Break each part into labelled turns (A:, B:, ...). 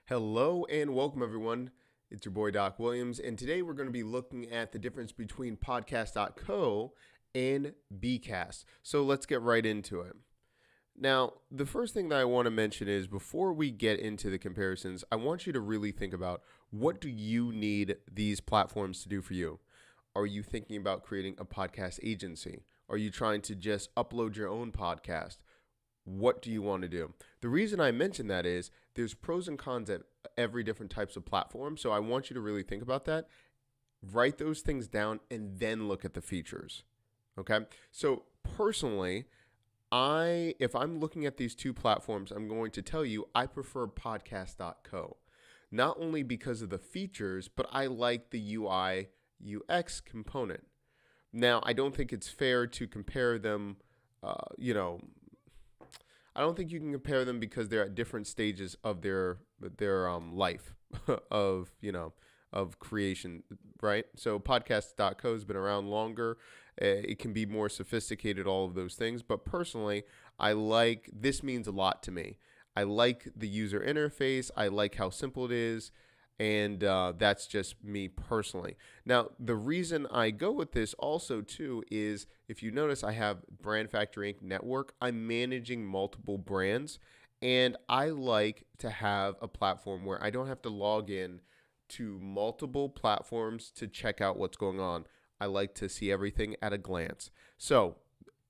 A: Hello and welcome, everyone. It's your boy Doc Williams, and today we're going to be looking at the difference between podcast.co and bCast. So let's get right into it. Now, the first thing that I want to mention is before we get into the comparisons, I want you to really think about what do you need these platforms to do for you? Are you thinking about creating a podcast agency? Are you trying to just upload your own podcast? What do you want to do? The reason I mention that is there's pros and cons at every different types of platform. So I want you to really think about that. Write those things down and then look at the features. Okay. So personally, if I'm looking at these two platforms, I'm going to tell you I prefer podcast.co. Not only because of the features, but I like the UI UX component. Now, I don't think it's fair to compare them, I don't think you can compare them because they're at different stages of their life of creation, right? So podcast.co has been around longer. It can be more sophisticated, all of those things. But personally, this means a lot to me. I like the user interface. I like how simple it is. And that's just me personally. Now, the reason I go with this also, too, is if you notice, I have Brand Factory Inc. Network. I'm managing multiple brands, and I like to have a platform where I don't have to log in to multiple platforms to check out what's going on. I like to see everything at a glance. So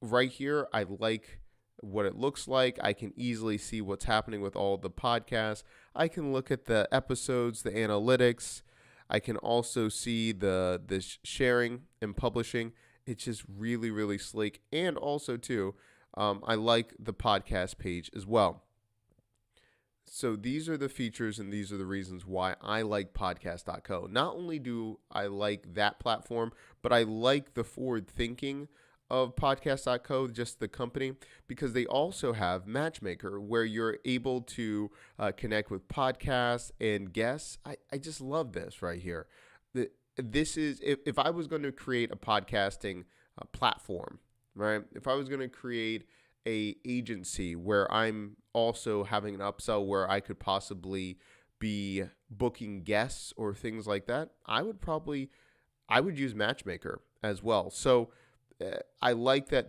A: right here, I like what it looks like. I can easily see what's happening with all the podcasts. I can look at the episodes, the analytics. I can also see the sharing and publishing. It's just really, really sleek. And also, too, I like the podcast page as well. So these are the features and these are the reasons why I like podcast.co. Not only do I like that platform, but I like the forward thinking of podcast.co, just the company, because they also have Matchmaker where you're able to connect with podcasts and guests. I just love this right here. This is, if I was going to create a podcasting platform, right? If I was going to create a agency where I'm also having an upsell where I could possibly be booking guests or things like that, I would use Matchmaker as well. So I like that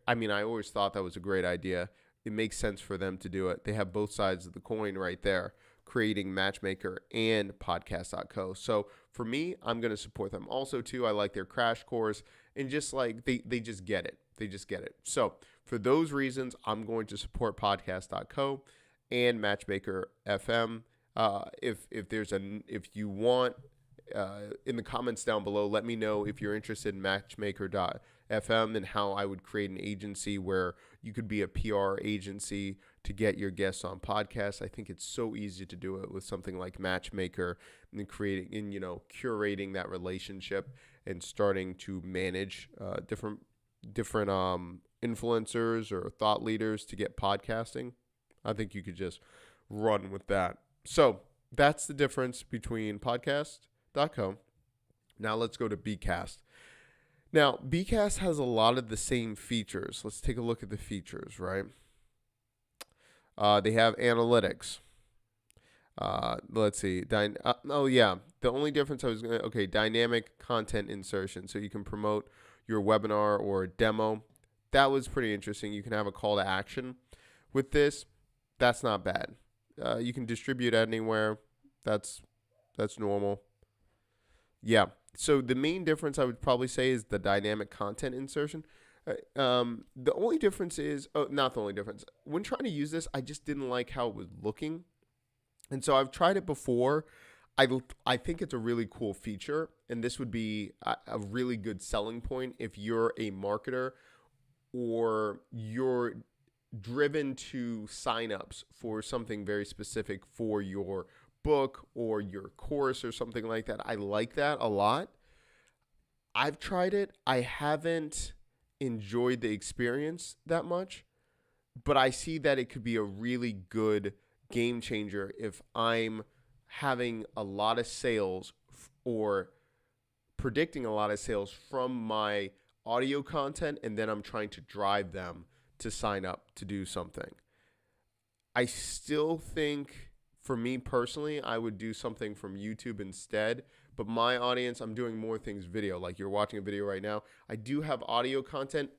A: I always thought that was a great idea. It makes sense for them to do it. They have both sides of the coin right there, creating Matchmaker and podcast.co. So for me, I'm going to support them. Also, too, I like their crash course and just like they just get it. They just get it. So for those reasons, I'm going to support podcast.co and Matchmaker FM. If you want, in the comments down below, let me know if you're interested in Matchmaker.fm and how I would create an agency where you could be a PR agency to get your guests on podcasts. I think it's so easy to do it with something like Matchmaker and curating that relationship and starting to manage different influencers or thought leaders to get podcasting. I think you could just run with that. So that's the difference between podcast.co. Now let's go to bCast. Now, bCast has a lot of the same features. Let's take a look at the features, right? They have analytics. Let's see. The only difference dynamic content insertion. So you can promote your webinar or a demo. That was pretty interesting. You can have a call to action with this. That's not bad. You can distribute anywhere. That's normal. Yeah. So the main difference I would probably say is the dynamic content insertion. The only difference is, not the only difference. When trying to use this, I just didn't like how it was looking. And so I've tried it before. I think it's a really cool feature. And this would be a really good selling point if you're a marketer or you're driven to signups for something very specific for your book or your course or something like that. I like that a lot. I've tried it. I haven't enjoyed the experience that much, but I see that it could be a really good game changer if I'm having a lot of sales or predicting a lot of sales from my audio content, and then I'm trying to drive them to sign up to do something. I still think For me personally, I would do something from YouTube instead. But my audience, I'm doing more things video. Like you're watching a video right now. I do have audio content,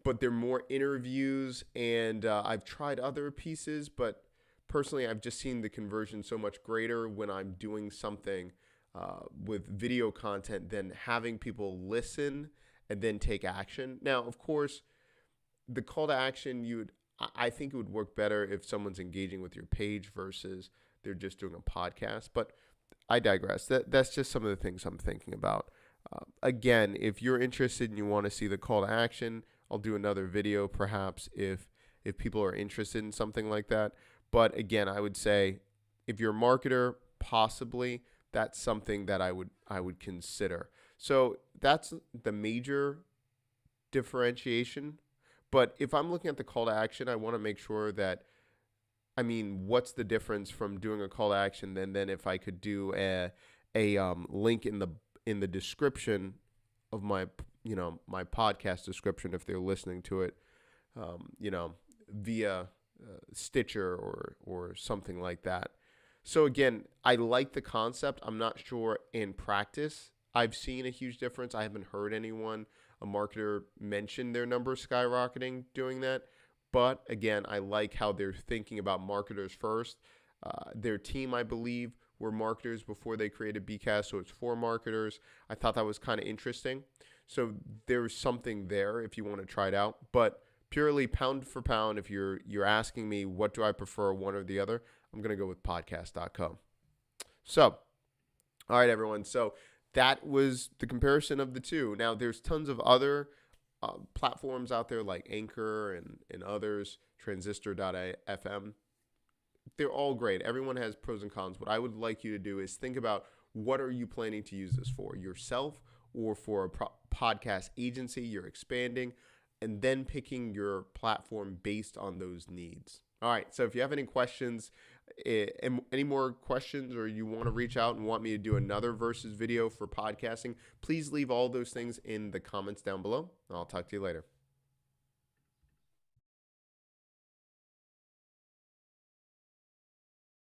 A: but they're more interviews, and I've tried other pieces, but personally, I've just seen the conversion so much greater when I'm doing something with video content than having people listen and then take action. Now, of course, the call to action, I think it would work better if someone's engaging with your page versus they're just doing a podcast. But I digress. That's just some of the things I'm thinking about. Again, if you're interested and you want to see the call to action, I'll do another video perhaps if people are interested in something like that. But again, I would say if you're a marketer, possibly that's something that I would consider. So that's the major differentiation. But if I'm looking at the call to action, I want to make sure that, what's the difference from doing a call to action then if I could do a link in the description of my podcast description if they're listening to it, via Stitcher or something like that. So again, I like the concept. I'm not sure in practice I've seen a huge difference. I haven't heard a marketer mention their numbers skyrocketing doing that. But again, I like how they're thinking about marketers first. Their team, I believe, were marketers before they created bCast, so it's for marketers. I thought that was kind of interesting. So there's something there if you want to try it out. But purely pound for pound, if you're asking me what do I prefer, one or the other, I'm going to go with bCast.com. So, all right, everyone. So that was the comparison of the two. Now, there's tons of other platforms out there like Anchor and others, Transistor.fm. They're all great. Everyone has pros and cons. What I would like you to do is think about what are you planning to use this for, yourself or for a podcast agency you're expanding, and then picking your platform based on those needs. All right, so if you have any questions, any more questions, or you want to reach out and want me to do another versus video for podcasting, please leave all those things in the comments down below. I'll talk to you later.